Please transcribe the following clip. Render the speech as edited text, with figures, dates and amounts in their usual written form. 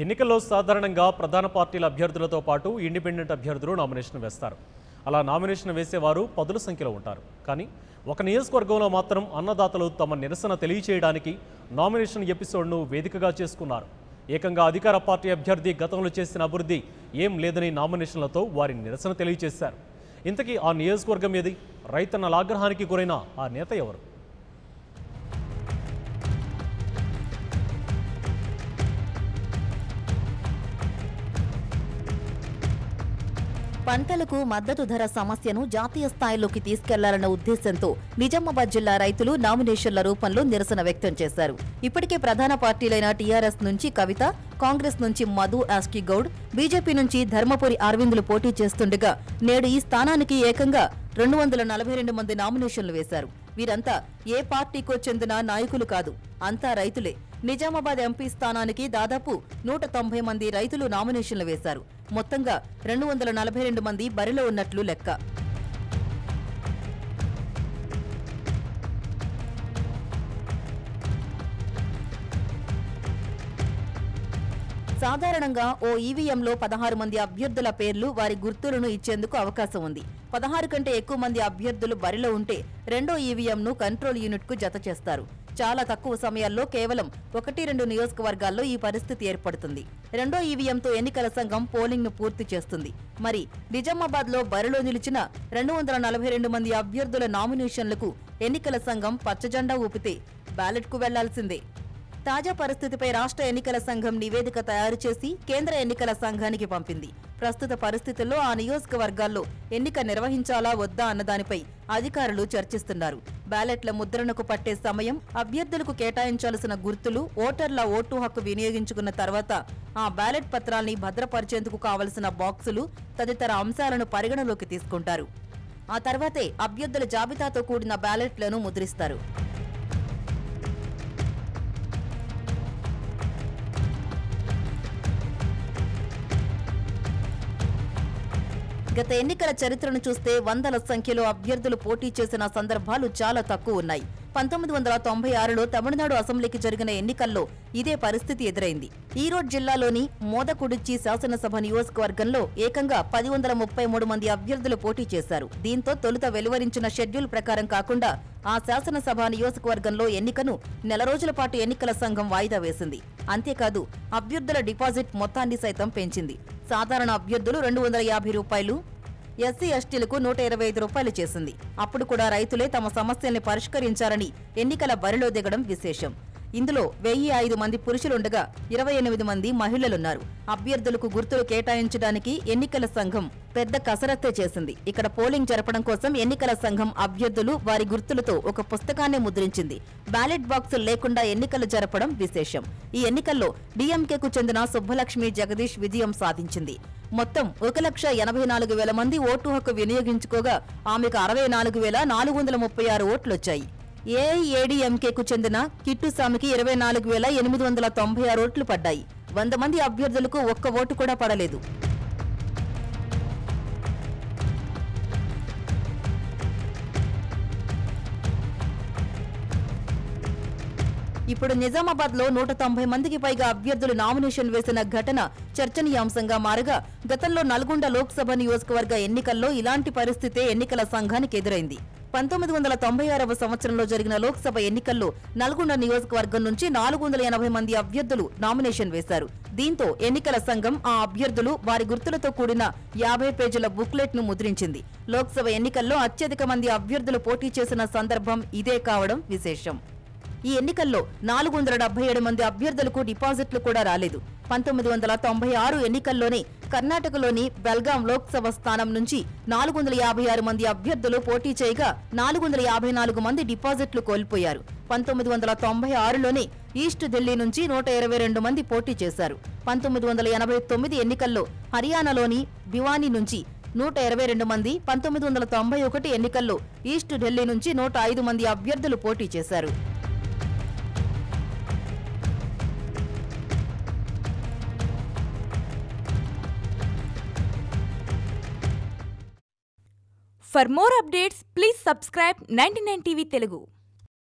ఎన్నికల్లో సాధారణంగా ప్రధాన పార్టీల అభ్యర్థులతో పాటు ఇండిపెండెంట్ అభ్యర్థులు నామినేషన్ వేస్తారు. అలా నామినేషన్ వేసేవారు పదుల సంఖ్యలో ఉంటారు. కానీ ఒక నియోజకవర్గంలో మాత్రం అన్నదాతలు తమ నిరసన తెలియచేయడానికి నామినేషన్ ఎపిసోడ్ను వేదికగా చేసుకున్నారు. ఏకంగా అధికార పార్టీ అభ్యర్థి గతంలో చేసిన అభివృద్ధి ఏం లేదని నామినేషన్లతో వారి నిరసన తెలియచేశారు. ఇంతకీ ఆ నియోజకవర్గం ఏది? రైతన్నల ఆగ్రహానికి గురైన ఆ నేత ఎవరు? పంటలకు మద్దతు ధర సమస్యను జాతీయ స్థాయిలోకి తీసుకెళ్లాలన్న ఉద్దేశంతో నిజామాబాద్ జిల్లా రైతులు నామినేషన్ల రూపంలో నిరసన వ్యక్తం చేశారు. ఇప్పటికే ప్రధాన పార్టీలైన టీఆర్ఎస్ నుంచి కవిత, కాంగ్రెస్ నుంచి మధు యాస్కిగౌడ్, బీజేపీ నుంచి ధర్మపురి అరవిందులు పోటీ చేస్తుండగా నేడు ఈ స్థానానికి ఏకంగా 242 మంది నామినేషన్లు వేశారు. వీరంతా ఏ పార్టీకో చెందిన నాయకులు కాదు, అంతా రైతులే. నిజామాబాద్ ఎంపీ స్థానానికి దాదాపు 190 మంది రైతులు నామినేషన్లు వేశారు. మొత్తంగా 242 మంది బరిలో ఉన్నట్లు లెక్క. సాధారణంగా ఓ ఈవీఎంలో 16 మంది అభ్యర్థుల పేర్లు, వారి గుర్తులను ఇచ్చేందుకు అవకాశం ఉంది. 16 కంటే ఎక్కువ మంది అభ్యర్థులు బరిలో ఉంటే రెండో ఈవీఎంను కంట్రోల్ యూనిట్కు జత చేస్తారు. చాలా తక్కువ సమయాల్లో కేవలం 1-2 నియోజకవర్గాల్లో ఈ పరిస్థితి ఏర్పడుతుంది. రెండో ఈవీఎంతో ఎన్నికల సంఘం పోలింగ్ను పూర్తి చేస్తుంది. మరి నిజామాబాద్లో బరిలో నిలిచిన 242 మంది అభ్యర్థుల నామినేషన్లకు ఎన్నికల సంఘం పచ్చజెండా ఊపితే బ్యాలెట్కు వెళ్లాల్సిందే. తాజా పరిస్థితిపై రాష్ట్ర ఎన్నికల సంఘం నివేదిక తయారు చేసి కేంద్ర ఎన్నికల సంఘానికి పంపింది. ప్రస్తుత పరిస్థితుల్లో ఆ నియోజకవర్గాల్లో ఎన్నిక నిర్వహించాలా వద్దా అన్నదానిపై అధికారులు చర్చిస్తున్నారు. బ్యాలెట్ల ముద్రణకు పట్టే సమయం, అభ్యర్థులకు కేటాయించాల్సిన గుర్తులు, ఓటర్ల ఓటు హక్కు వినియోగించుకున్న తర్వాత ఆ బ్యాలెట్ పత్రాల్ని భద్రపరిచేందుకు కావలసిన బాక్సులు తదితర అంశాలను పరిగణలోకి తీసుకుంటారు. ఆ తర్వాతే అభ్యర్థుల జాబితాతో కూడిన బ్యాలెట్లను ముద్రిస్తారు. గత ఎన్నికల చరిత్రను చూస్తే వందల సంఖ్యలో అభ్యర్థులు పోటీ చేసిన సందర్భాలు చాలా తక్కువ ఉన్నాయి. 1996లో తమిళనాడు అసెంబ్లీకి జరిగిన ఎన్నికల్లో ఇదే పరిస్థితి ఎదురైంది. ఈరోడ్ జిల్లాలోని మోదకుడిచ్చి శాసనసభ నియోజకవర్గంలో ఏకంగా 1033 మంది అభ్యర్థులు పోటీ చేశారు. దీంతో తొలుత వెలువరించిన షెడ్యూల్ ప్రకారం కాకుండా ఆ శాసనసభ నియోజకవర్గంలో ఎన్నికను నెల రోజుల పాటు ఎన్నికల సంఘం వాయిదా వేసింది. అంతేకాదు అభ్యర్థుల డిపాజిట్ మొత్తాన్ని సైతం పెంచింది. సాధారణ అభ్యర్థులు 250 రూపాయలు, ఎస్సీ ఎస్టీలకు 125 రూపాయలు చేసింది. అప్పుడు కూడా రైతులే తమ సమస్యల్ని పరిష్కరించారని ఎన్నికల బరిలో దిగడం విశేషం. ఇందులో 1005 మంది పురుషులుండగా 28 మంది మహిళలున్నారు. అభ్యర్థులకు గుర్తులు కేటాయించడానికి ఎన్నికల సంఘం పెద్ద కసరత్తే చేసింది. ఇక్కడ పోలింగ్ జరపడం కోసం ఎన్నికల సంఘం అభ్యర్థులు వారి గుర్తులతో ఒక పుస్తకాన్ని ముద్రించింది. బ్యాలెట్ బాక్సులు లేకుండా ఎన్నికలు జరపడం విశేషం. ఈ ఎన్నికల్లో డీఎంకేకు చెందిన సుబ్బలక్ష్మి జగదీష్ విజయం సాధించింది. మొత్తం 1,84,000 మంది ఓటు హక్కు వినియోగించుకోగా ఆమెకు 64,436 ఓట్లొచ్చాయి. ఏఐఏడీఎంకేకు చెందిన కిట్టుస్వామికి 24,896 ఓట్లు పడ్డాయి. 100 మంది అభ్యర్థులకు ఒక్క ఓటు కూడా పడలేదు. ఇప్పుడు నిజామాబాద్లో 190 మందికి పైగా అభ్యర్థులు నామినేషన్ వేసిన ఘటన చర్చనీయాంశంగా మారగా, గతంలో నల్గొండ లోక్సభ నియోజకవర్గ ఎన్నికల్లో ఇలాంటి పరిస్థితే ఎన్నికల సంఘానికి ఎదురైంది. 1996వ సంవత్సరంలో జరిగిన లోక్సభ ఎన్నికల్లో నల్గొండ నియోజకవర్గం నుంచి 480 మంది అభ్యర్థులు నామినేషన్ వేశారు. దీంతో ఎన్నికల సంఘం ఆ అభ్యర్థులు వారి గుర్తులతో కూడిన 50 పేజీల బుక్లెట్ ను ముద్రించింది. లోక్సభ ఎన్నికల్లో అత్యధిక మంది అభ్యర్థులు పోటీ చేసిన సందర్భం ఇదే కావడం విశేషం. ఈ ఎన్నికల్లో 477 మంది అభ్యర్థులకు డిపాజిట్లు కూడా రాలేదు. 1996 ఎన్నికల్లోనే కర్ణాటకలోని బెల్గాం లోక్సభ స్థానం నుంచి 456 మంది అభ్యర్థులు పోటీ చేయగా 454 మంది డిపాజిట్లు కోల్పోయారు. 1996లోనే ఈస్ట్ ఢిల్లీ నుంచి 122 మంది పోటీ చేశారు. 1989 ఎన్నికల్లో హర్యానాలోని భివానీ నుంచి 122 మంది, 1991 ఎన్నికల్లో ఈస్ట్ ఢిల్లీ నుంచి 105 మంది అభ్యర్థులు పోటీ చేశారు. For more updates, please subscribe 99 TV Telugu.